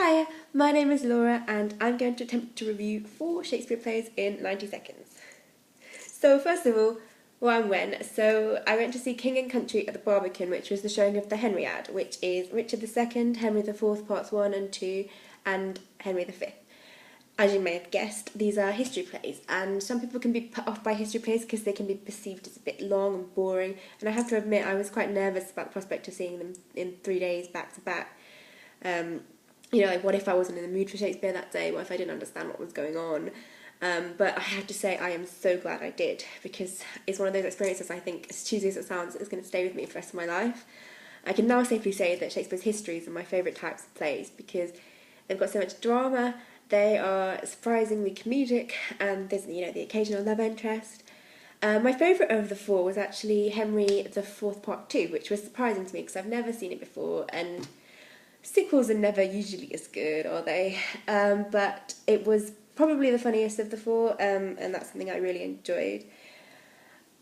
Hi, my name is Laura and I'm going to attempt to review 4 Shakespeare plays in 90 seconds. So first of all, why and when. So I went to see King and Country at the Barbican, which was the showing of the Henriade, which is Richard II, Henry IV parts 1 and 2, and Henry V. As you may have guessed, these are history plays, and some people can be put off by history plays because they can be perceived as a bit long and boring, and I have to admit I was quite nervous about the prospect of seeing them in 3 days back to back. Like what if I wasn't in the mood for Shakespeare that day? What if I didn't understand what was going on? But I have to say I am so glad I did, because it's one of those experiences I think, as cheesy as it sounds, is going to stay with me for the rest of my life. I can now safely say that Shakespeare's histories are my favourite types of plays because they've got so much drama, they are surprisingly comedic, and there's the occasional love interest. My favourite of the 4 was actually Henry IV Part 2, which was surprising to me because I've never seen it before, and sequels are never usually as good, are they? But it was probably the funniest of the 4, and that's something I really enjoyed.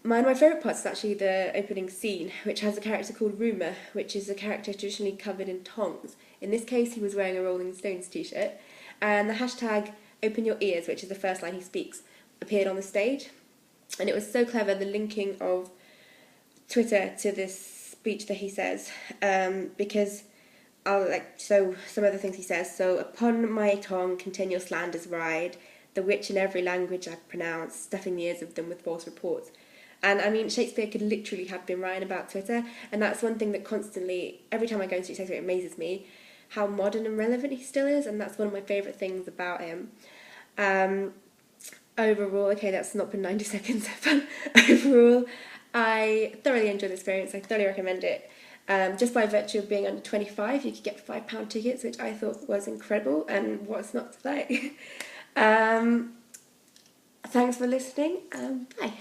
One of my favourite parts is actually the opening scene, which has a character called Rumour, which is a character traditionally covered in tongs. In this case, he was wearing a Rolling Stones t-shirt, and the hashtag Open Your Ears, which is the first line he speaks, appeared on the stage. And it was so clever, the linking of Twitter to this speech that he says, because so some of the things he says. So, upon my tongue continual slanders ride, the which in every language I pronounce, stuffing the ears of them with false reports. And I mean, Shakespeare could literally have been writing about Twitter, and that's one thing that constantly, every time I go and see Shakespeare, it amazes me how modern and relevant he still is, and that's one of my favourite things about him. Overall, okay, that's not been 90 seconds, but overall, I thoroughly enjoyed the experience. I thoroughly recommend it. Just by virtue of being under 25, you could get £5 tickets, which I thought was incredible, and what's not to like. Thanks for listening, bye.